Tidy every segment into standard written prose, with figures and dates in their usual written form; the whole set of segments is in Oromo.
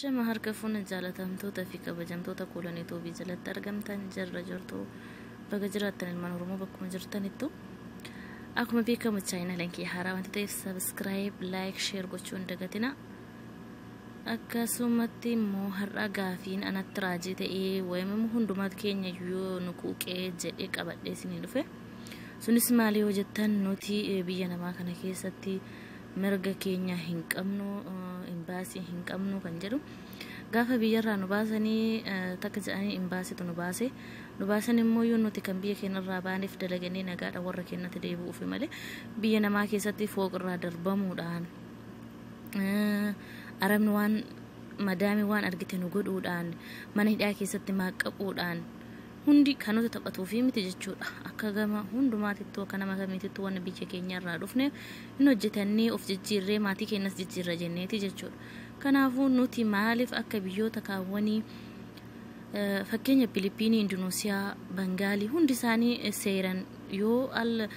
Shama harka fuuna jaalatamtoota fi kabajamtoota koolaniituu fi jalatti argamtan jarra jirtu baga jiraattan ilmaan Oromoo bakkuma jirtanittu akkuma beekamu chaanaaliin kee haaraa wanti ta'eef subscribe, like, share gochuun dagatina. Akkasumatti immoo har'a gaafiin anatti raajii ta'ee wayimamu hundumaatu keenya yoo nu quuqee jedhee qabadhee isinii dhufe. Sunis maali yoo jettan nuti biyya namaa kana keessatti mirga keenya hin qabnu, imbaasii hin qabnu kan jedhu gaafa biyyarraa nu baasanii takka jedhanii imbaasiitu nu baasan immoo yoo nuti kan biyya keenyarraa baaniif dalaganii nagaadha warra keenyatti deebi'uuf malee biyya namaa keessatti fooqirraa darbamuudhaan arabni waan madaami waan argite nu godhuudhaan mana hidhaa keessatti maaqaquudhaan hundi kanuti taphatuu fi miti jechuudha. Akka gama hundumaatittuu akka nama kamiitittuu waan biyya keenyarraa dhufne hin hojjetannee of jijjiirree maatii keenyas jijjiirra jenneeti jechuudha. Kanaafuu nuti maaliif akka biyyoota kaawwanii fakkeenya Filipiinii, Indoneesiyaa, Bangaalii hundi isaanii seeran yoo al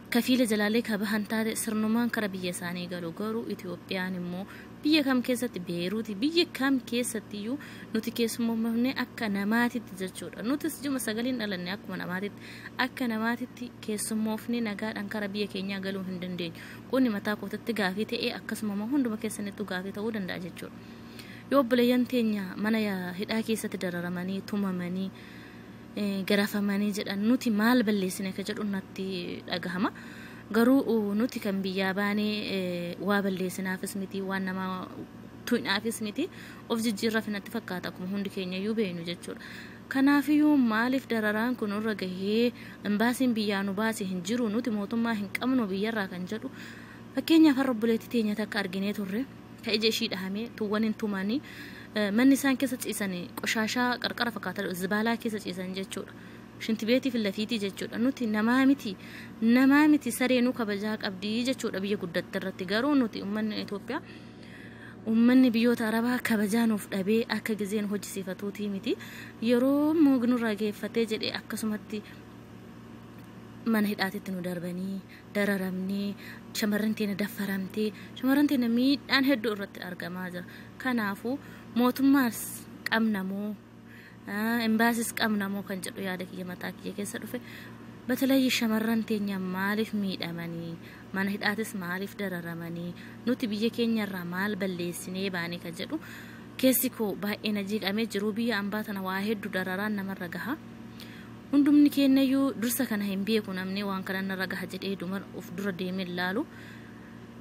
kafiila jalaalee kabahan taate sirnumaan kara biyya isaanii galu garuu Itoophiyaan immoo biyya kam keessatti Beeruuti biyya kam keessattiyyuu nuti keessummoofne akka namaatitti jechuudha. Nutis juma sagaliin dhalanne akkuma namaatitti akka namaatitti keessummoofne nagaadhaan kara biyya keenyaa galuu hin dandeenyu. Kun mataa kootitti gaafii ta'ee akkasuma hunduma keessanittuu gaafii ta'uu danda'a jechuudha. Yoo obboleeyyan teenya mana hidhaa keessatti dararamanii tumamanii garafamanii jedhan nuti maal balleessine ka jedhu natti dhagahama. Garuu nuti kan biyyaa baanee waa balleessinaafis miti waan nama tu'inaafis miti of jijjiirraaf natti fakkaata akkuma hundi keenya iyyuu beeknu jechuudha. Kanaafiyyuu maaliif dararaan kun irra gahee imbaasiin biyyaa nu baase hin jiru nuti mootummaa hin qabnu biyyarraa kan jedhu fakkeenyaaf har'a obboleettii teenya takka arginee turre ka ija ishii dhahamee tuwwan hin tumanii manni isaan keessa ciisanii qoshaashaa qarqara fakkaata zibaalaa keessa ciisan jechuudha. Shinti beetii fi lafiitii jechuudha. Nuti namaa miti sareenuu kabajaa qabdii jechuudha biyya guddatte irratti. Garuu nuti uummanni Itoophiyaa uummanni biyyoota Arabaa kabajaa nuuf dhabee akka gizeen hojjisiifatuutii miti yeroo moognurraa geeffatee jedhee akkasumatti mana hidhaatitti nu darbanii dararamnee shamarran teenya daffaramtee shamarran teenya miidhaan hedduu irratti argamaa jira. Kanaafuu mootummaas qabnamoo imbaasis qabnamoo kan jedhu yaada kiyya mataa kiyya keessa dhufe batalayyi shamarran teenya maaliif miidhamanii mana hidhaatis maaliif dararamanii nuti biyya keenyarraa maal balleessinee baane kan jedhu keessi koo baay'ee na jiqamee jiru. Biyya ambaa tana waa hedduu dararaan namarra gaha. Hundumni keenyayyuu dursa kana hin beeku namni waan kana narra gaha jedhee dumar of dura deemee ilaalu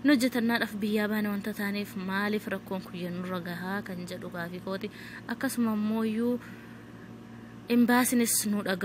hojjetannaadhaaf biyyaa baane wanta taaneef maaliif rakkoon kun nurra gahaa kan jedhu gaafii kooti. Akkasuma immoo imbaasiinis nu dhaga